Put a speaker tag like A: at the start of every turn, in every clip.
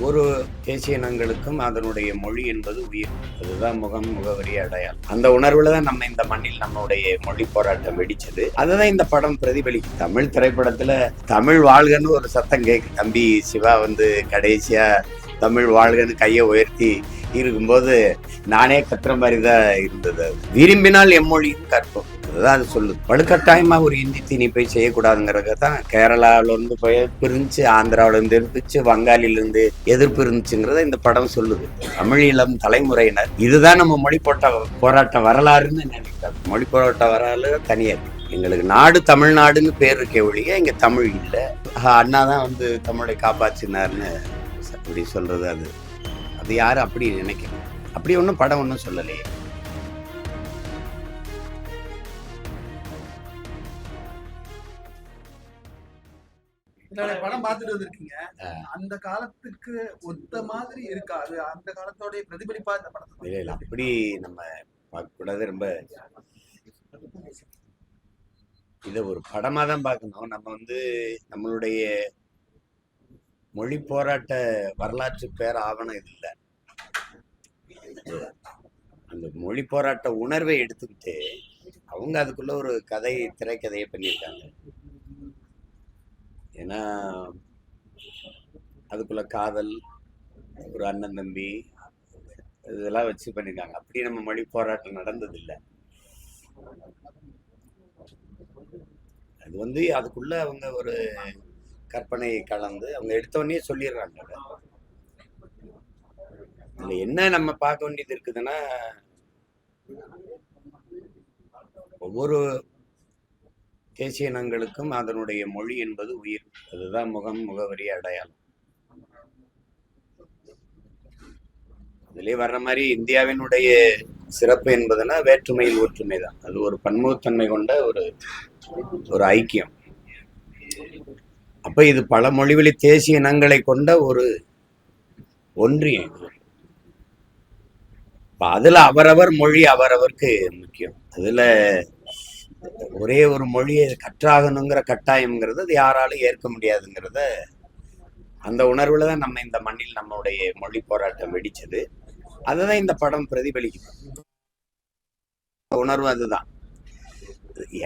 A: ஒவ்வொரு தேசிய இனங்களுக்கும் அதனுடைய மொழி என்பது உயிர். அதுதான் முகம், முகவரி, அடையாளம். அந்த உணர்வுல தான் நம்ம இந்த மண்ணில் நம்மளுடைய மொழி போராட்டம் வெடிச்சது. அதுதான் இந்த படம் பிரதிபலிக்கும். தமிழ் திரைப்படத்துல தமிழ் வாழ்கன்னு ஒரு சத்தம் கேக்கு. தம்பி சிவா கடைசியா தமிழ் வாழ்கன்னு கையை உயர்த்தி இருக்கும்போது நானே கத்துற மாதிரி தான் இருந்தது. விரும்பினால் எம்மொழியும் கற்போம், அதுதான் அது சொல்லுது. வலுக்கட்டாயமா ஒரு இந்தி திணிப்பை செய்யக்கூடாதுங்கிறத தான் கேரளாவில இருந்து எதிர்ப்பு இருந்துச்சு, ஆந்திராவில இருந்து இருந்துச்சு, வங்காளில எதிர்ப்பு இருந்துச்சுங்கிறத இந்த படம் சொல்லுது. தமிழ் இளம் தலைமுறையினர் இதுதான் நம்ம மொழி போராட்ட வரலாறுன்னு நினைக்கிறாங்க. மொழி போராட்ட வரலாறு தனியா இருக்கு. எங்களுக்கு நாடு தமிழ்நாடுன்னு பேர் இருக்கே ஒழிய இங்க தமிழ் இல்லை. அண்ணா தான் தமிழை காப்பாற்றினார்னு அப்படி சொல்றது. அது யாரும் அப்படி நினைக்கணும். அப்படி ஒன்றும் படம் ஒன்றும் சொல்லலையே.
B: படம் பார்த்துட்டு வந்திருக்கீங்க. அந்த காலத்துக்கு ஒத்த மாதிரி இருக்காது, அந்த காலத்தோட பிரதிபலிப்பா இந்த படத்தை
A: இல்லை அப்படி நம்ம பார்க்க கூடாது. ரொம்ப இதை ஒரு படமா தான் பார்க்கணும். நம்ம நம்மளுடைய மொழி போராட்ட வரலாற்று பேர் ஆவணம் இது இல்லை. அந்த மொழி போராட்ட உணர்வை எடுத்துக்கிட்டு அவங்க அதுக்குள்ள ஒரு திரைக்கதையை பண்ணியிருக்காங்க. ஏன்னா அதுக்குள்ள காதல், ஒரு அண்ணன் தம்பி இதெல்லாம் வச்சு பண்ணிருக்காங்க. அப்படி நம்ம மொழி போராட்டம் நடந்ததில்லை. அது அதுக்குள்ள அவங்க ஒரு கற்பனை கலந்து அவங்க எடுத்தவொடனே சொல்லிடுறாங்க. இதுல என்ன நம்ம பார்க்க வேண்டியது இருக்குதுன்னா, ஒவ்வொரு தேசிய இனங்களுக்கும் அதனுடைய மொழி என்பது உயிர். அதுதான் முகம், முகவரி, அடையாளம். இதுலயே வர்ற மாதிரி இந்தியாவினுடைய சிறப்பு என்பதுன்னா வேற்றுமையில் ஒற்றுமை தான். அது ஒரு பன்முகத்தன்மை கொண்ட ஒரு ஐக்கியம். அப்ப இது பல மொழிவழி தேசிய இனங்களை கொண்ட ஒரு ஒன்றியம். அதுல அவரவர் மொழி அவரவருக்கு முக்கியம். அதுல ஒரே ஒரு மொழியை கற்றாகணுங்கிற கட்டாயம்ங்கிறது அது யாராலும் ஏற்க முடியாதுங்கிறத அந்த உணர்வுல தான் நம்ம இந்த மண்ணில் நம்மளுடைய மொழி போராட்டம் வெடிச்சது. அதுதான் இந்த படம் பிரதிபலிக்கும். உணர்வு அதுதான்.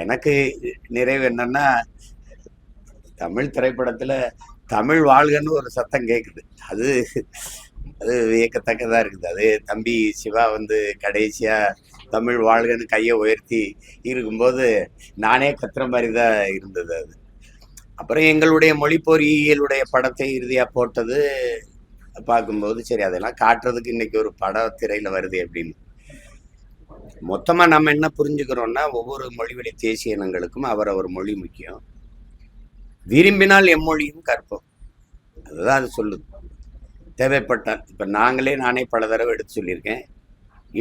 A: எனக்கு நிறைவு என்னன்னா, தமிழ் திரைப்படத்துல தமிழ் வாழ்கன்னு ஒரு சத்தம் கேக்குது. அது வியக்கத்தக்கதா இருக்குது. அது தம்பி சிவா கடைசியா தமிழ் வாழ்கன்னு கையை உயர்த்தி இருக்கும்போது நானே கத்துற மாதிரி தான் இருந்தது. அது அப்புறம் எங்களுடைய மொழி பொறியியலுடைய படத்தை இறுதியா போட்டது பார்க்கும்போது சரி, அதெல்லாம் காட்டுறதுக்கு இன்னைக்கு ஒரு திரையில வருது அப்படின்னு. மொத்தமா நம்ம என்ன புரிஞ்சுக்கிறோம்னா, ஒவ்வொரு மொழிவழி தேசிய இனங்களுக்கும் அவரவர் மொழி முக்கியம். விரும்பினால் எம்மொழியும் கற்போம், அதுதான் அது சொல்லுது. தேவைப்பட்டால் இப்ப நானே பல தடவை எடுத்து சொல்லியிருக்கேன்.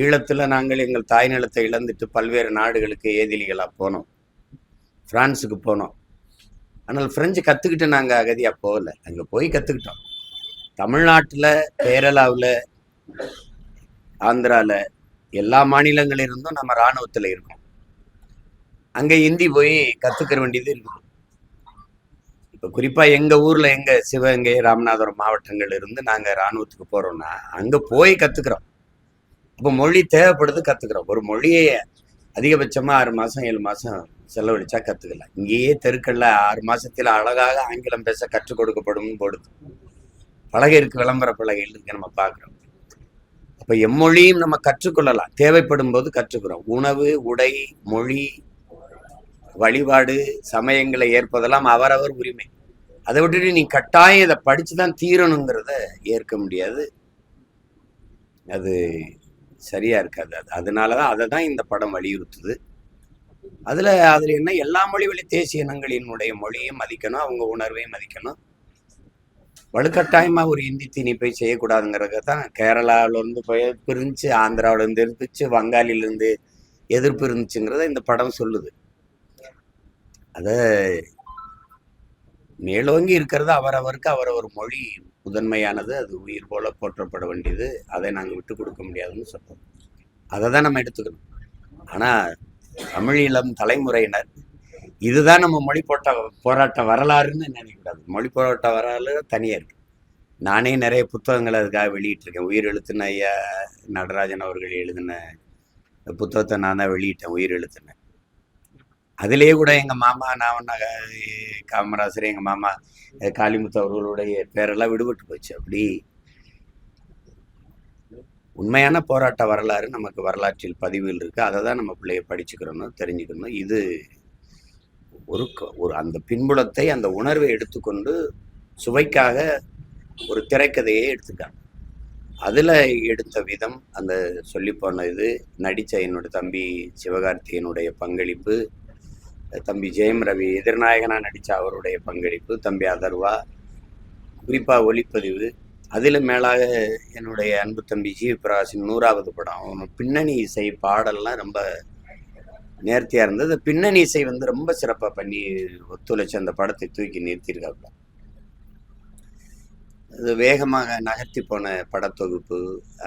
A: ஈழத்துல நாங்கள் எங்கள் தாய் நிலத்தை இழந்துட்டு பல்வேறு நாடுகளுக்கு ஏதிலிகளா போனோம். பிரான்ஸுக்கு போனோம். ஆனால் பிரெஞ்சு கத்துக்கிட்டு நாங்க அகதியா போகல, அங்க போய் கத்துக்கிட்டோம். தமிழ்நாட்டுல, கேரளாவில், ஆந்திரால எல்லா மாநிலங்களிலிருந்தும் நம்ம இராணுவத்துல இருக்கோம். அங்க ஹிந்தி போய் கத்துக்கிற வேண்டியது இருக்கு. இப்ப குறிப்பா எங்க ஊர்ல, சிவகங்கை, ராமநாதபுரம் மாவட்டங்கள் இருந்து நாங்க இராணுவத்துக்கு போறோம்னா அங்க போய் கத்துக்கிறோம். அப்ப மொழி தேவைப்படுது, கத்துக்கிறோம். ஒரு மொழியை அதிகபட்சமா 6 மாசம் 7 மாசம் செலவழிச்சா கத்துக்கலாம். இங்கேயே தெருக்கள்ல 6 மாசத்துல அழகாக ஆங்கிலம் பேச கற்றுக் கொடுக்கப்படும் போடுது. பலகை இருக்கு, விளம்பர பலகைகள் இருக்கு, நம்ம பார்க்கிறோம். அப்ப எம்மொழியும் நம்ம கற்றுக்கொள்ளலாம், தேவைப்படும் போது கற்றுக்கிறோம். உணவு, உடை, மொழி, வழிபாடு, சமயங்களை ஏற்பதெல்லாம் அவரவர் உரிமை. அதை விட்டுட்டு நீ கட்டாயம் இதை படிச்சுதான் தீரணுங்கிறத ஏற்க முடியாது. அது சரியா இருக்காது. அதனாலதான் அதை தான் இந்த படம் வலியுறுத்துது. அதுல என்ன, எல்லா மொழி வழி தேசிய இனங்களினுடைய மொழியும் மதிக்கணும், அவங்க உணர்வையும் மதிக்கணும். வலுக்கட்டாயமா ஒரு இந்தி திணிப்பை செய்யக்கூடாதுங்கிறத தான் கேரளாவில இருந்து எதிர்ப்பு இருந்துச்சு, ஆந்திராவில இருந்து இருந்துச்சு, வங்காளில இருந்து எதிர்ப்பு இருந்துச்சுங்கிறத இந்த படம் சொல்லுது. அத மேலோங்கி இருக்கிறது அவரவருக்கு அவரவர் மொழி முதன்மையானது, அது உயிர் போல போற்றப்பட வேண்டியது, அதை நாங்கள் விட்டு கொடுக்க முடியாதுன்னு சொல்றோம். அதை தான் நம்ம எடுத்துக்கணும். ஆனா தமிழ் இளம் தலைமுறையினர் இதுதான் நம்ம மொழி போராட்ட வரலாறுன்னு நினைக்கக்கூடாது. மொழி போராட்ட வரலாறு தனியா இருக்கு. நானே நிறைய புத்தகங்கள் அதுக்காக வெளியிட்டிருக்கேன். உயிர் எழுத்துன்னு ஐயா நடராஜன் அவர்கள் எழுதின புத்தகத்தை நான் தான் வெளியிட்டேன், உயிர் எழுத்துன்னு. அதிலேயே கூட எங்கள் மாமா, நான் காமராசர், எங்கள் மாமா காளிமுத்து அவர்களுடைய பேரெல்லாம் விடுபட்டு போச்சு. அப்படி உண்மையான போராட்ட வரலாறு நமக்கு வரலாற்றில் பதிவுகள் இருக்குது. அதை தான் நம்ம பிள்ளைய படிச்சுக்கிறணும், தெரிஞ்சுக்கணும். இது ஒரு அந்த பின்புலத்தை, அந்த உணர்வை எடுத்துக்கொண்டு சுவைக்காக ஒரு திரைக்கதையை எடுத்துட்டாங்க. அதில் எடுத்த விதம், அந்த சொல்லிப்போன இது, நடித்த என்னோட தம்பி சிவகார்த்திகேயனுடைய பங்களிப்பு, தம்பி ஜெயம் ரவி எதிர்நாயகனாக நடித்த அவருடைய பங்களிப்பு, தம்பி அதர்வா, குறிப்பாக ஒளிப்பதிவு, அதில் மேலாக என்னுடைய அன்பு தம்பி ஜி பிரகாஷின் 100வது படம். அவன் பின்னணி இசை பாடல்லாம் ரொம்ப நேர்த்தியாக இருந்தது. பின்னணி இசை வந்து ரொம்ப சிறப்பாக பண்ணி ஒத்துழைச்சி அந்த படத்தை தூக்கி நிறுத்தியிருக்காங்க. அது வேகமாக நகர்த்தி போன படத்தொகுப்பு,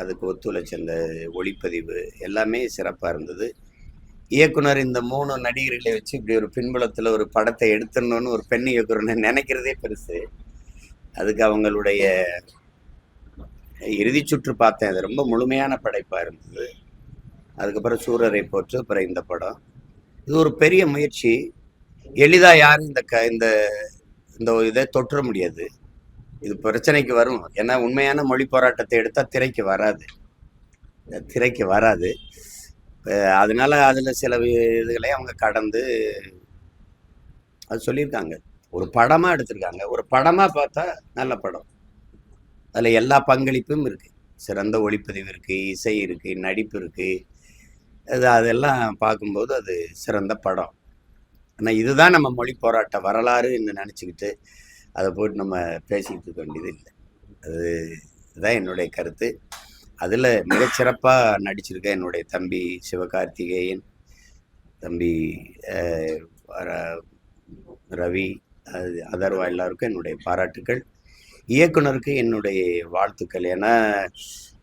A: அதுக்கு ஒத்துழைச்ச அந்த ஒளிப்பதிவு எல்லாமே சிறப்பாக இருந்தது. இயக்குனர் இந்த 3 நடிகர்களை வச்சு இப்படி ஒரு பின்புலத்தில் ஒரு படத்தை எடுத்துடணும்னு ஒரு பெண் இயக்குனர் நினைக்கிறதே பெருசு. அதுக்கு அவங்களுடைய இறுதி சுற்று பார்த்தேன். அது ரொம்ப முழுமையான படைப்பாக இருந்தது. அதுக்கப்புறம் சூரரை போற்று, அப்புறம் இந்த படம். இது ஒரு பெரிய முயற்சி. எளிதாக யாரும் இந்த இந்த இதை தொற்ற முடியாது. இது பிரச்சனைக்கு வரும். ஏன்னா உண்மையான மொழி போராட்டத்தை எடுத்தால் திரைக்கு வராது. அதனால அதில் சில இதுகளை அவங்க கடந்து அது சொல்லியிருக்காங்க. ஒரு படமாக எடுத்திருக்காங்க. ஒரு படமாக பார்த்தா நல்ல படம். அதில் எல்லா பங்களிப்பும் இருக்குது. சிறந்த ஒளிப்பதிவு இருக்குது, இசை இருக்குது, நடிப்பு இருக்குது. அதெல்லாம் பார்க்கும்போது அது சிறந்த படம். ஆனால் இதுதான் நம்ம மொழி போராட்ட வரலாறுன்னு நினச்சிக்கிட்டு அதை போட்டு நம்ம பேசிக்கிட்டு இருக்க வேண்டியது இல்லை. இதுதான் என்னுடைய கருத்து. அதில் மிகச்சிறப்பாக நடிச்சிருக்க என்னுடைய தம்பி சிவகார்த்திகேயன், தம்பி ரவி, அதர்வா எல்லாருக்கும் என்னுடைய பாராட்டுக்கள். இயக்குனருக்கு என்னுடைய வாழ்த்துக்கள். ஏன்னா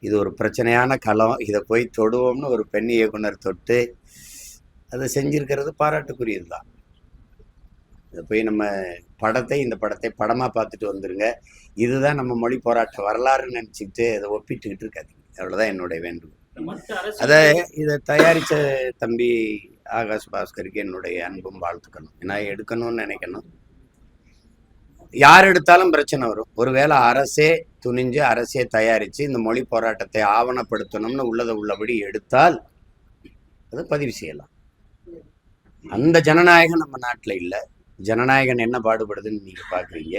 A: இது ஒரு பிரச்சனையான களம். இதை போய் தொடுவோம்னு ஒரு பெண் இயக்குனர் தொட்டு அதை செஞ்சிருக்கிறது பாராட்டுக்குரியது தான். இதை போய் நம்ம இந்த படத்தை படமாக பார்த்துட்டு வந்துருங்க. இதுதான் நம்ம மொழி போராட்ட வரலாறுன்னு நினச்சிக்கிட்டு அதை ஒப்பிட்டுக்கிட்டு இருக்காதீங்க. அவ்வளோதான் என்னுடைய வேண்டுகோள். இதை தயாரித்த தம்பி ஆகாஷ் பாஸ்கருக்கு என்னுடைய அன்பும் வாழ்த்துக்கணும். ஏன்னா எடுக்கணும்னு நினைக்கணும். யார் எடுத்தாலும் பிரச்சனை வரும். ஒருவேளை அரசே துணிஞ்சு, அரசே தயாரித்து இந்த மொழி போராட்டத்தை ஆவணப்படுத்தணும்னு உள்ளதை உள்ளபடி எடுத்தால் அதை பதிவு செய்யலாம். அந்த ஜனநாயகம் நம்ம நாட்டில் இல்லை. ஜனநாயகன் என்ன பாடுபடுதுன்னு நீங்கள் பார்க்குறீங்க.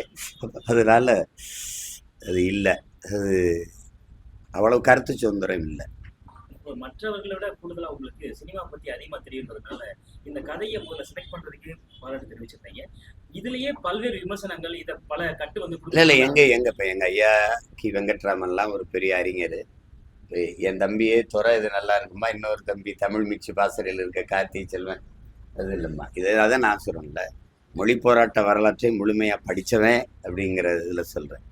A: அதனால அது இல்லை. அது அவ்வளவு கருத்து சுதந்திரம் இல்லை.
C: மற்றவர்களை விட கூடுதலா உங்களுக்கு சினிமா பத்தி அதிகமா தெரியுன்றதுனால இந்த கதையை முதல்ல செலக்ட் பண்றதுக்கு பாராட்டு தெரிவிச்சிருந்தீங்க. இதுலயே பல்வேறு விமர்சனங்கள், இதை பல கட்டு வந்து
A: இல்லை இப்போ எங்க ஐயா கி வெங்கட்ராமன்லாம் ஒரு பெரிய அறிஞர். என் தம்பியே துறை இது நல்லா இருக்குமா, இன்னொரு தம்பி தமிழ் மிச்சி பாசறையில் இருக்க கார்த்தி செல்வன் அது இல்லைம்மா. இதை நான் சொல்கிறேன்ல, மொழி போராட்ட வரலாற்றை முழுமையாக படித்தவன் அப்படிங்கிற இதில் சொல்கிறேன்.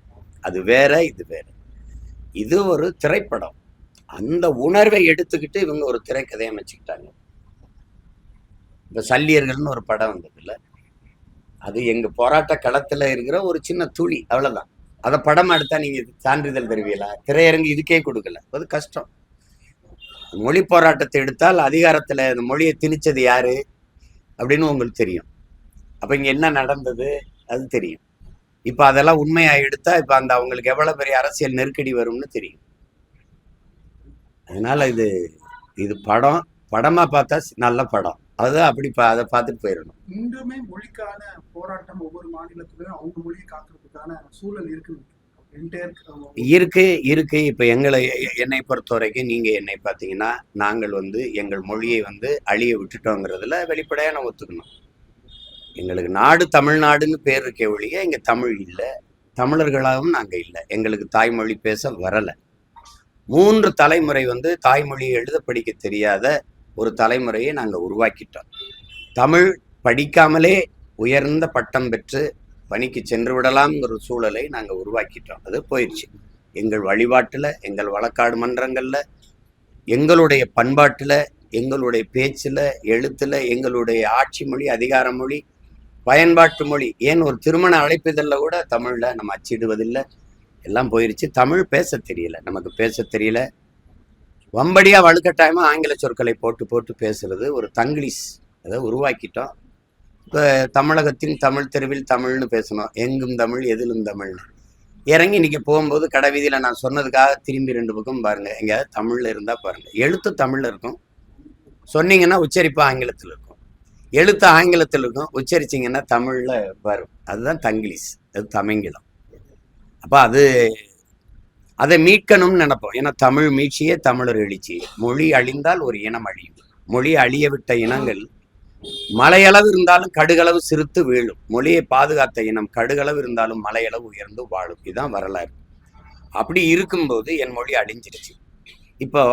A: அது வேற, இது வேற. இது ஒரு திரைப்படம். அந்த உணர்வை எடுத்துக்கிட்டு இவங்க ஒரு திரைக்கதையை அமைச்சுக்கிட்டாங்க. இப்போ சல்லியர்கள்னு ஒரு படம் வந்ததில்ல, அது எங்கள் போராட்ட களத்தில் இருக்கிற ஒரு சின்ன துளி, அவ்வளோதான். அதை படம் எடுத்தா நீங்கள் சான்றிதழ் தருவீங்களா? திரையரங்கு இதுக்கே கொடுக்கல. அது கஷ்டம். மொழி போராட்டத்தை எடுத்தால் அதிகாரத்தில் அந்த மொழியை திணிச்சது யாரு அப்படின்னு உங்களுக்கு தெரியும். அப்போ இங்கே என்ன நடந்தது அது தெரியும். இப்போ அதெல்லாம் உண்மையாக எடுத்தா இப்போ அவங்களுக்கு எவ்வளோ பெரிய அரசியல் நெருக்கடி வரும்னு தெரியும். அதனால இது படமாக பார்த்தா நல்ல படம். அதுதான் அப்படி அதை பார்த்துட்டு போயிடணும்.
B: இன்றுமே மொழிக்கான போராட்டம் ஒவ்வொரு மாநிலத்திலும் அவங்க மொழியை காக்கிறதுக்கான சூழல் இருக்கு.
A: இப்போ என்னை பொறுத்த வரைக்கும் நீங்கள் என்னை பார்த்தீங்கன்னா, நாங்கள் எங்கள் மொழியை அழிய விட்டுட்டோங்கிறதுல வெளிப்படையாக நான் ஒத்துக்கணும். எங்களுக்கு நாடு தமிழ்நாடுன்னு பேர் இருக்க ஒழிய இங்கே தமிழ் இல்லை, தமிழர்களாகவும் நாங்கள் இல்லை. எங்களுக்கு தாய்மொழி பேச வரலை. 3 தலைமுறை தாய்மொழியை எழுத படிக்க தெரியாத ஒரு தலைமுறையை நாங்கள் உருவாக்கிட்டோம். தமிழ் படிக்காமலே உயர்ந்த பட்டம் பெற்று பணிக்கு சென்று விடலாம்ங்கிற சூழலை நாங்கள் உருவாக்கிட்டோம். அது போயிடுச்சு. எங்கள் வழிபாட்டில், எங்கள் வழக்காடு மன்றங்களில், எங்களுடைய பண்பாட்டில், எங்களுடைய பேச்சில், எழுத்தில், எங்களுடைய ஆட்சி மொழி, அதிகார மொழி, பயன்பாட்டு மொழி, ஏன் ஒரு திருமண அழைப்பிதழில் கூட தமிழில் நம்ம அச்சிடுவதில்லை. எல்லாம் போயிருச்சு. தமிழ் பேச தெரியல, நமக்கு பேச தெரியல. வம்படியா வலுக்கட்டாயமா ஆங்கில சொற்களை போட்டு போட்டு பேசுறது ஒரு தங்கிலீஷ் அதை உருவாக்கிட்டோம். இப்போ தமிழகத்தின் தமிழ் தெருவில் தமிழ்னு பேசணும், எங்கும் தமிழ் எதிலும் தமிழ்னு இறங்கி இன்னைக்கு போகும்போது கடை வீதியில் நான் சொன்னதுக்காக திரும்பி 2 பக்கம் பாருங்க, எங்கேயாவது தமிழ்ல இருந்தா பாருங்க. எழுத்து தமிழ்ல இருக்கும், சொன்னீங்கன்னா உச்சரிப்பு ஆங்கிலத்தில் இருக்கும். எழுத்து ஆங்கிலத்தில் இருக்கும், உச்சரிச்சிங்கன்னா தமிழ்ல வரும். அதுதான் தங்கிலீஷ், அது தமிங்கிலம். அப்போ அதை மீட்கணும்னு நினைப்போம். ஏன்னா தமிழ் மீட்சியே தமிழர் எழுச்சி. மொழி அழிந்தால் ஒரு இனம் அழியும். மொழி அழிய விட்ட இனங்கள் மலையளவு இருந்தாலும் கடுகளவு சிறுத்து வீழும். மொழியை பாதுகாத்த இனம் கடுகளவு இருந்தாலும் மலையளவு உயர்ந்து வாழும். இதுதான் வரலாறு. அப்படி இருக்கும்போது என் மொழி அழிஞ்சிருச்சு. இப்போ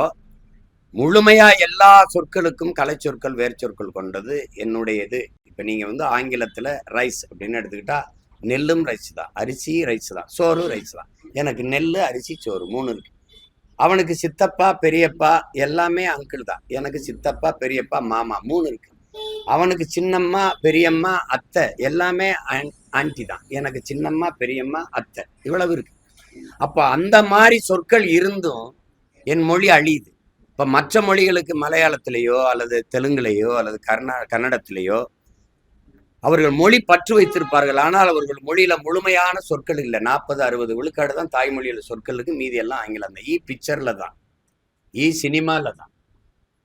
A: முழுமையா எல்லா சொற்களுக்கும் கலை சொற்கள் வேர் சொற்கள் கொண்டது என்னுடைய இது. இப்போ நீங்க ஆங்கிலத்துல ரைஸ் அப்படின்னு எடுத்துக்கிட்டா நெல்லும் ரைஸ் தான், அரிசி ரைஸ் தான், சோறு ரைஸ் தான். எனக்கு நெல் அரிசி சோறு 3 இருக்கு. அவனுக்கு சித்தப்பா பெரியப்பா எல்லாமே அங்கிள் தான், எனக்கு சித்தப்பா பெரியப்பா மாமா 3 இருக்கு. அவனுக்கு சின்னம்மா பெரியம்மா அத்தை எல்லாமே ஆன்டி தான், எனக்கு சின்னம்மா பெரியம்மா அத்தை இவ்வளவு இருக்கு. அப்போ அந்த மாதிரி சொற்கள் இருந்தும் என் மொழி அழியுது. இப்போ மற்ற மொழிகளுக்கு மலையாளத்திலேயோ அல்லது தெலுங்குலேயோ அல்லது கன்னடத்திலேயோ அவர்கள் மொழி பற்று வைத்திருப்பார்கள். ஆனால் அவர்கள் மொழியில முழுமையான சொற்கள் இல்லை. 40-60 விழுக்காடு தான் தாய்மொழியில சொற்களுக்கு, மீதி எல்லாம் ஆங்கிலம் தான். பிக்சர்ல தான், சினிமால தான்.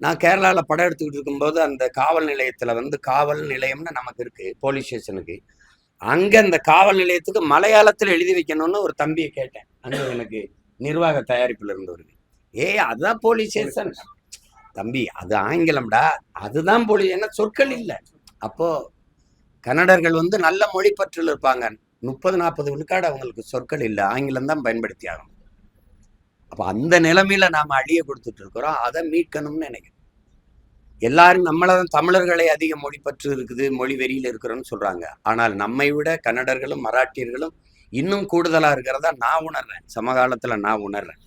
A: நான் கேரளாவில் படம் எடுத்துக்கிட்டு இருக்கும்போது அந்த காவல் நிலையத்தில் காவல் நிலையம்னு நமக்கு இருக்கு, போலீஸ் ஸ்டேஷனுக்கு. அங்கே அந்த காவல் நிலையத்துக்கு மலையாளத்தில் எழுதி வைக்கணும்னு ஒரு தம்பியை கேட்டேன். அங்கே எனக்கு நிர்வாக தயாரிப்பில் இருந்தவருக்கு. அதுதான் போலீஸ் ஸ்டேஷன் தம்பி, அது ஆங்கிலம்டா, அதுதான் போலீஸ், என்ன சொற்கள் இல்லை. அப்போ கன்னடர்கள் நல்ல மொழி பற்றில் இருப்பாங்க. 30-40 விழுக்காடு அவங்களுக்கு சொற்கள் இல்லை, ஆங்கிலம் தான் பயன்படுத்தி ஆகணும். அப்போ அந்த நிலைமையில நாம அழிய கொடுத்துட்டு இருக்கிறோம். அதை மீட்கணும்னு நினைக்கிறேன். எல்லாரும் நம்மளதான் தமிழர்களை அதிக மொழி பற்று இருக்குது, மொழி வெறியில் இருக்கிறோன்னு சொல்றாங்க. ஆனால் நம்மை விட கன்னடர்களும் மராட்டியர்களும் இன்னும் கூடுதலா இருக்கிறதா நான் உணர்றேன், சமகாலத்துல நான் உணர்றேன்.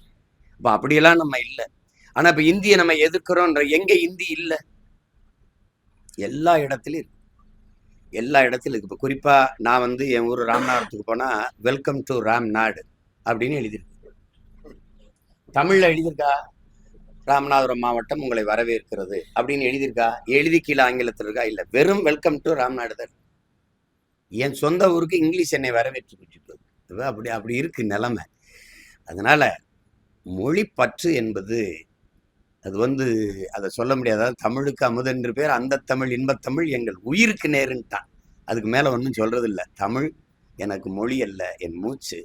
A: இப்போ அப்படியெல்லாம் நம்ம இல்லை. ஆனா இப்ப இந்தியை நம்ம எதிர்க்கிறோன்ற, எங்க இந்தி இல்லை? எல்லா இடத்துலயும் இருக்கு, எல்லா இடத்துலையும் இருக்கு. இப்போ குறிப்பா நான் என் ஊர் ராமநாதத்துக்கு போனா வெல்கம் டு ராம்நாடு அப்படின்னு எழுதியிருக்கு. தமிழ்ல எழுதியிருக்கா? ராமநாதபுரம் மாவட்டம் உங்களை வரவேற்கிறது அப்படின்னு எழுதியிருக்கா? எழுதி கீழே ஆங்கிலத்தில் இருக்கா? இல்லை, வெறும் வெல்கம் டு ராம்நாடு தான். என் சொந்த ஊருக்கு இங்கிலீஷ் என்னை வரவேற்று கொடுத்துட்டு அப்படி அப்படி இருக்கு நிலைமை. அதனால மொழி பற்று என்பது அது அதை சொல்ல முடியாத. தமிழுக்கு அமுதென்று பேர், அந்த தமிழ் இன்பத்தமிழ் எங்கள் உயிருக்கு நேருன்ட்டான். அதுக்கு மேல ஒன்றும் சொல்றது இல்லை. தமிழ் எனக்கு மொழி அல்ல, என் மூச்சு.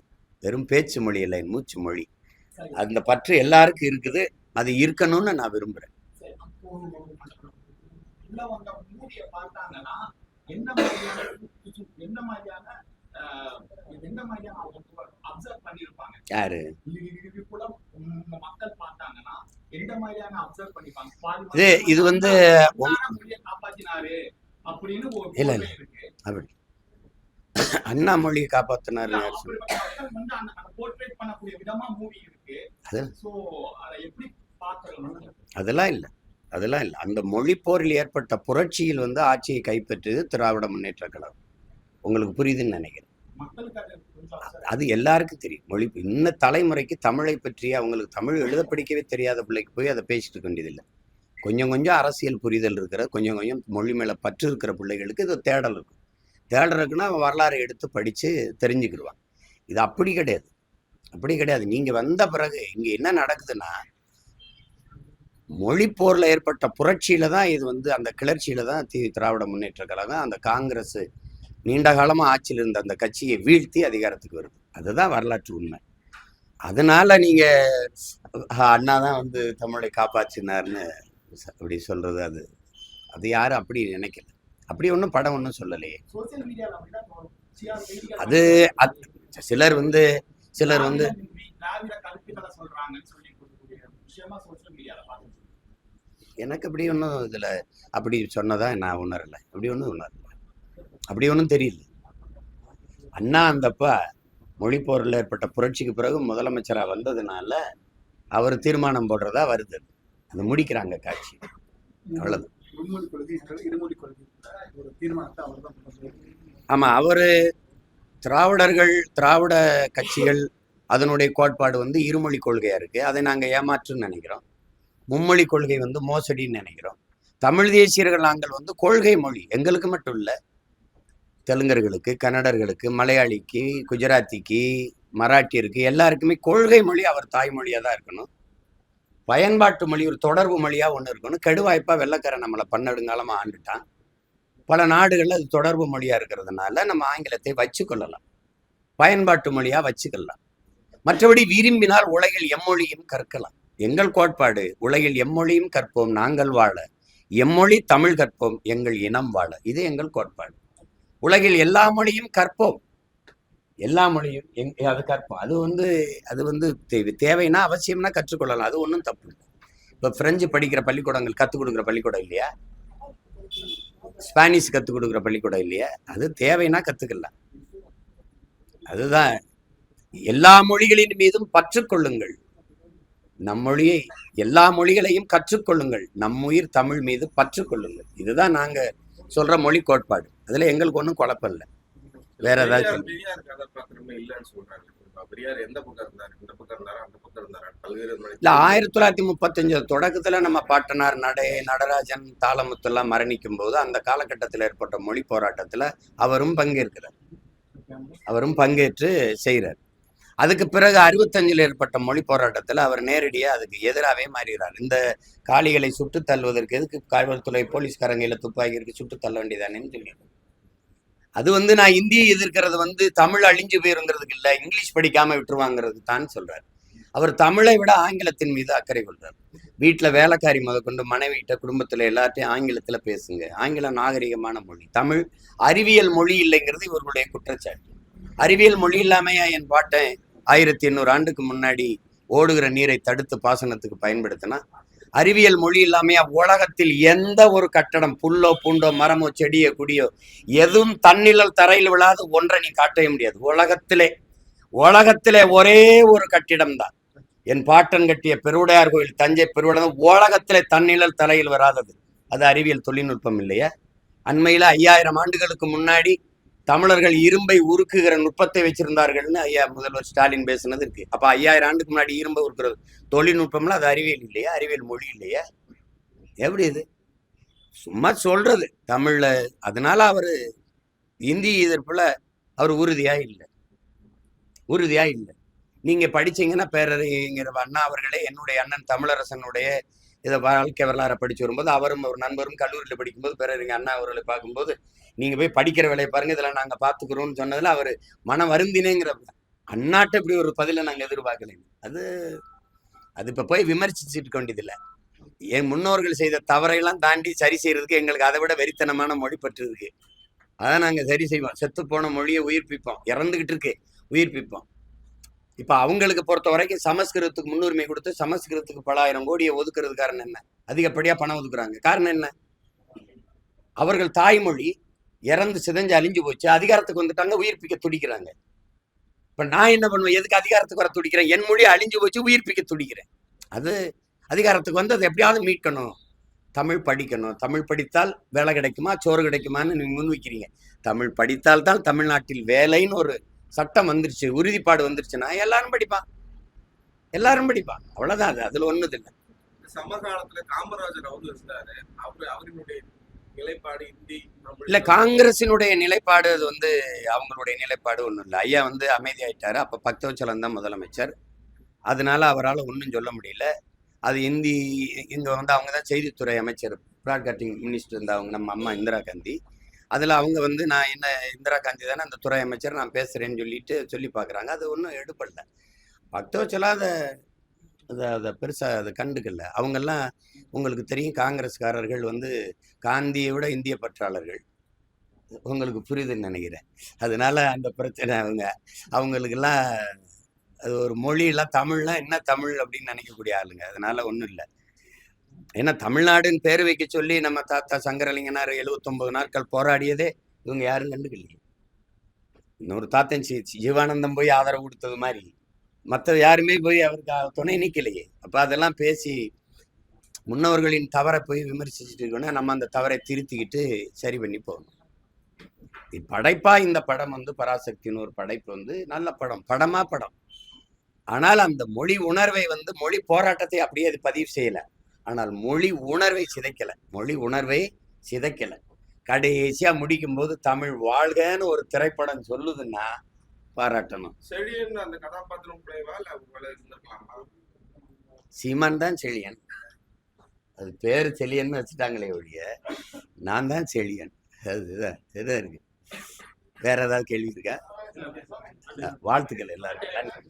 A: வெறும் பேச்சு மொழி அல்ல, என் மூச்சு மொழி. அந்த பற்று எல்லாருக்கும் இருக்குது, அது இருக்கணும்னு நான் விரும்புறேன். யாரு இது இல்ல இல்ல அப்படி அண்ணா மொழியை காப்பாத்தினாரு. அதெல்லாம் இல்லை, அதெல்லாம் இல்லை. அந்த மொழி போரில் ஏற்பட்ட புரட்சியில் ஆட்சியை கைப்பற்றியது திராவிட முன்னேற்ற கழகம். உங்களுக்கு புரியுதுன்னு நினைக்கிறேன். அது எல்லாருக்கும் தெரியும். மொழி இன்ன தலைமுறைக்கு தமிழை பற்றி, அவங்களுக்கு தமிழ் எழுத படிக்கவே தெரியாத பிள்ளைக்கு போய் அதை பேசிட்டு இருக்க வேண்டியதில்லை. கொஞ்சம் கொஞ்சம் அரசியல் புரிதல் இருக்கிற, கொஞ்சம் கொஞ்சம் மொழி மேல பற்று இருக்கிற பிள்ளைகளுக்கு இது தேடல் இருக்கும். தேடல் இருக்குன்னா அவன் வரலாறை எடுத்து படிச்சு தெரிஞ்சுக்கிடுவான். இது அப்படி கிடையாது, அப்படி கிடையாது. நீங்க வந்த பிறகு இங்க என்ன நடக்குதுன்னா, மொழி போர்ல ஏற்பட்ட புரட்சியில தான் இது அந்த கிளர்ச்சியில தான் திராவிட முன்னேற்ற கழகம், அந்த காங்கிரஸ் நீண்ட காலமா ஆட்சியில் இருந்த அந்த கட்சியை வீழ்த்தி அதிகாரத்துக்கு வருது. அதுதான் வரலாற்று உண்மை. அதனால நீங்க அண்ணா தான் தமிழை காப்பாற்றினார்னு அப்படி சொல்றது, அது யாரும் அப்படி நினைக்கல. அப்படி ஒன்றும் படம் ஒன்றும் சொல்லலையே. அது சிலர் சிலர் எனக்கு அப்படி ஒன்றும் இதுல அப்படி சொன்னதா நான் உணரலை. அப்படி ஒன்றும் தெரியல. அண்ணா அந்தப்பா மொழிப்போரில் ஏற்பட்ட புரட்சிக்கு பிறகு முதலமைச்சராக வந்ததுனால அவர் தீர்மானம் போடுறதா வருது. அது முடிக்கிறாங்க காட்சி, அவ்வளவு. ஆமா, அவரு திராவிட கட்சிகள் அதனுடைய கோட்பாடு வந்து இருமொழி கொள்கையா இருக்கு. அதை நாங்க ஏமாற்றுன்னு நினைக்கிறோம். மும்மொழி கொள்கை வந்து மோசடின்னு நினைக்கிறோம். தமிழ் தேசியர்கள் நாங்கள் வந்து கொள்கை மொழி எங்களுக்கு மட்டும் இல்லை, தெலுங்கர்களுக்கு, கன்னடர்களுக்கு, மலையாளிக்கு, குஜராத்திக்கு, மராட்டியருக்கு எல்லாருக்குமே கொள்கை மொழி அவர் தாய்மொழியா தான் இருக்கணும். பயன்பாட்டு மொழி ஒரு தொடர்பு மொழியா ஒன்று இருக்கணும். கெடுவாய்ப்பா வெள்ளைக்காரன் நம்மளை பன்னெடுங்காலமா ஆண்டுட்டான். பல நாடுகள்ல அது தொடர்பு மொழியா இருக்கிறதுனால நம்ம ஆங்கிலத்தை வச்சுக்கொள்ளலாம், பயன்பாட்டு மொழியா வச்சுக்கலாம். மற்றபடி விரும்பினால் உலகில் எம்மொழியும் கற்கலாம். எங்கள் கோட்பாடு உலகில் எம்மொழியும் கற்போம் நாங்கள் வாழ, எம்மொழி தமிழ் கற்போம் எங்கள் இனம் வாழ. இது எங்கள் கோட்பாடு. உலகில் எல்லா மொழியும் கற்போம், எல்லா மொழியும் அது கற்போம். அது வந்து தேவைன்னா அவசியம்னா கற்றுக்கொள்ளலாம். அது ஒன்றும் தப்பு இல்லை. இப்போ பிரெஞ்சு படிக்கிற பள்ளிக்கூடங்கள் கற்றுக் கொடுக்குற பள்ளிக்கூடம் இல்லையா, ஸ்பானிஷ் கற்றுக் கொடுக்குற பள்ளிக்கூடம் இல்லையா, அது தேவைன்னா கற்றுக்கலாம். அதுதான் எல்லா மொழிகளின் மீதும் பற்றுக்கொள்ளுங்கள், நம் மொழியை எல்லா மொழிகளையும் கற்றுக்கொள்ளுங்கள், நம்முயிர் தமிழ் மீது பற்றுக்கொள்ளுங்கள். இதுதான் நாங்க சொல்ற மொழி கோட்பாடு. அதுல எங்களுக்கு ஒன்றும் குழப்பம் இல்லை. வேற ஏதாச்சும் இல்ல. 1935 தொடக்கத்துல நம்ம பாட்டனார் நடராஜன், தாளமுத்து எல்லாம் மரணிக்கும் போது அந்த காலகட்டத்தில் ஏற்பட்ட மொழி போராட்டத்துல அவரும் பங்கேற்று செய்கிறார். அதுக்கு பிறகு 65 ஏற்பட்ட மொழி போராட்டத்தில் அவர் நேரடியா அதுக்கு எதிராகவே மாறுகிறார். இந்த காளிகளை சுட்டு தள்ளுவதற்கு எதுக்கு காவல்துறை போலீஸ்காரங்கையில துப்பாக்கி இருக்கு, சுட்டு தள்ள வேண்டியதானேன்னு சொல்லி. அது வந்து நான் இந்தியை எதிர்க்கிறது வந்து தமிழ் அழிஞ்சு போயிருங்கிறதுக்கு இல்லை, இங்கிலீஷ் படிக்காம விட்டுருவாங்கிறதுக்கு தான் சொல்றாரு. அவர் தமிழை விட ஆங்கிலத்தின் மீது அக்கறை கொள்றார். வீட்டுல வேலைக்காரி முதற்கொண்டு மனைவிட்ட குடும்பத்துல எல்லாத்தையும் ஆங்கிலத்துல பேசுங்க, ஆங்கிலம் நாகரிகமான மொழி, தமிழ் அறிவியல் மொழி இல்லைங்கிறது இவர்களுடைய குற்றச்சாட்டு. அறிவியல் மொழி இல்லாமையா என் பாட்டை 1800 ஆண்டுக்கு முன்னாடி ஓடுகிற நீரை தடுத்து பாசனத்துக்கு பயன்படுத்தினா? அறிவியல் மொழி இல்லாமையா உலகத்தில் எந்த ஒரு கட்டடம், புல்லோ பூண்டோ மரமோ செடியோ குடியோ எதுவும் தன்னிழல் தரையில் விழாது ஒன்றை நீ காட்டவே முடியாது. உலகத்திலே ஒரே ஒரு கட்டிடம் தான் என் பாட்டன் கட்டிய பெருவுடையார் கோயில், தஞ்சை பெருவுடையார், உலகத்திலே தன்னிழல் தலையில் வராதது. அது அறிவியல் தொழில்நுட்பம் இல்லையா? அண்மையில 5000 ஆண்டுகளுக்கு முன்னாடி தமிழர்கள் இரும்பை உருக்குகிற நுட்பத்தை வச்சிருந்தார்கள்னு ஐயா முதல்வர் ஸ்டாலின் பேசுனது இருக்கு. அப்ப 5000 ஆண்டுக்கு முன்னாடி இரும்பை உருக்குறது தொழில்நுட்பம்ல, அது அறிவியல் இல்லையா? அறிவியல் மொழி இல்லையா? எப்படி இது? சும்மா சொல்றது தமிழ்ல. அதனால அவரு இந்தி எதிர்ப்புல அவர் உறுதியா இல்லை. நீங்க படிச்சீங்கன்னா பேரறிஞர் அண்ணா அவர்களே, என்னுடைய அண்ணன் தமிழரசனுடைய இதை வாழ்க்கை வரலாறை படிச்சு வரும்போது, அவரும் ஒரு நண்பரும் கல்லூரியில் படிக்கும்போது பேரறிஞர் அண்ணா அவர்களை பார்க்கும்போது, நீங்க போய் படிக்கிற வேலையை பாருங்க, இதெல்லாம் நாங்க பாத்துக்கிறோம்னு சொன்னதுல அவர் மன வருந்தினேங்கிற அண்ணாட்ட இப்படி ஒரு பதில நாங்க எதிர்பார்க்கல. அது இப்ப போய் விமர்சிச்சுட்டு இருக்க வேண்டியதில்லை. என் முன்னோர்கள் செய்த தவறையெல்லாம் தாண்டி சரி செய்யறதுக்கு எங்களுக்கு அதை விட வெறித்தனமான மொழி பற்று இருக்கு. அதை நாங்க சரி செய்வோம். செத்து போன மொழியை உயிர்ப்பிப்போம், இறந்துகிட்டு இருக்கு உயிர்ப்பிப்போம். இப்ப அவங்களுக்கு பொறுத்த வரைக்கும் சமஸ்கிருதத்துக்கு முன்னுரிமை கொடுத்து சமஸ்கிருதத்துக்கு பல ஆயிரம் கோடியை ஒதுக்குறது காரணம் என்ன? அதிகப்படியா பணம் ஒதுக்குறாங்க. காரணம் என்ன? அவர்கள் தாய்மொழி இறந்து சிதைஞ்சு அழிஞ்சு போச்சு, அதிகாரத்துக்கு வந்துட்டாங்க, உயிர்ப்பிக்க துடிக்கிறாங்க. இப்ப நான் என்ன பண்ணுவேன்? எதுக்கு அதிகாரத்துக்கு வர துடிக்கிறேன்? என் மொழி அழிஞ்சு போச்சு, உயிர்ப்பிக்க துடிக்கிறேன். அது அதிகாரத்துக்கு வந்து அதை எப்படியாவது மீட்கணும். தமிழ் படிக்கணும். தமிழ் படித்தால் வேலை கிடைக்குமா, சோறு கிடைக்குமான்னு நீங்க முன் வைக்கிறீங்க. தமிழ் படித்தால் தான் தமிழ்நாட்டில் வேலைன்னு ஒரு சட்டம் வந்துருச்சு, உறுதிப்பாடு வந்துருச்சுன்னா எல்லாரும் படிப்பான். அவ்வளவுதான். அதுல ஒண்ணுது இல்லை.
D: சமகாலத்துல காமராஜர் இருந்தாரு, அவருடைய நிலைப்பாடு இந்தி
A: இல்ல, காங்கிரசினுடைய நிலைப்பாடு அது வந்து அவங்களுடைய நிலைப்பாடு ஒண்ணும் இல்லை. ஐயா வந்து அமைதியாயிட்டாரு. அப்ப பக்தவச்சலம் தான் முதலமைச்சர். அதனால அவரால் ஒன்றும் சொல்ல முடியல. அது இந்தி இங்க வந்து அவங்க தான் செய்தித்துறை அமைச்சர், ப்ராட்காஸ்டிங் மினிஸ்டர் இருந்தவங்க நம்ம அம்மா இந்திரா காந்தி. அதில் அவங்க வந்து நான் என்ன இந்திரா காந்தி தானே அந்த துறை அமைச்சர், நான் பேசுகிறேன்னு சொல்லி பார்க்குறாங்க. அது ஒன்றும் எடுப்படல. பக்தவச்சலாம் அதை பெருசாக அதை கண்டுக்கல. அவங்கெல்லாம் உங்களுக்கு தெரியும், காங்கிரஸ்காரர்கள் வந்து காந்தியை விட இந்திய பற்றாளர்கள். உங்களுக்கு புரியுதுன்னு நினைக்கிறேன். அதனால அந்த பிரச்சனை அவங்களுக்கெல்லாம் அது ஒரு மொழியெல்லாம் தமிழ்லாம் என்ன தமிழ் அப்படின்னு நினைக்கக்கூடிய ஆளுங்க. அதனால ஒன்றும் இல்லை. ஏன்னா தமிழ்நாடுன்னு பேர் வைக்க சொல்லி நம்ம தாத்தா சங்கரலிங்கனார் 79 நாட்கள் போராடியதே இவங்க யாரும் கண்டுக்கலையே. இன்னொரு தாத்தன் ஜீவானந்தம் போய் ஆதரவு கொடுத்தது மாதிரி மற்ற யாருமே போய் அவருக்கு துணை நிற்கலையே. அப்ப அதெல்லாம் பேசி முன்னவர்களின் தவறை போய் விமர்சிச்சுட்டு இருக்கோன்னா நம்ம அந்த தவறை திருத்திக்கிட்டு சரி பண்ணி போகணும். படைப்பா இந்த படம் வந்து பராசக்தின்னு ஒரு படைப்பு வந்து நல்ல படம். படம் ஆனால் அந்த மொழி உணர்வை வந்து மொழி போராட்டத்தை அப்படியே அது பதிவு செய்யல. ஆனால் மொழி உணர்வை சிதைக்கல. கடைசியா முடிக்கும் போது தமிழ் வாழ்கன்னு ஒரு திரைப்படம் சொல்லுதுன்னா பாராட்டணும்.
D: செழியன் அந்த கதாபாத்திரம் பிள்ளைவா இல்ல ஒருவேளை இருந்திருக்கலாமா?
A: சீமான் தான் செழியன். அது பேரு செழியன் வச்சுட்டாங்களே ஒழிய நான் தான் செழியன். அதுதான் இருக்கு. வேற ஏதாவது கேள்வி இருக்கா? வாழ்த்துக்கள் எல்லாருக்கும்.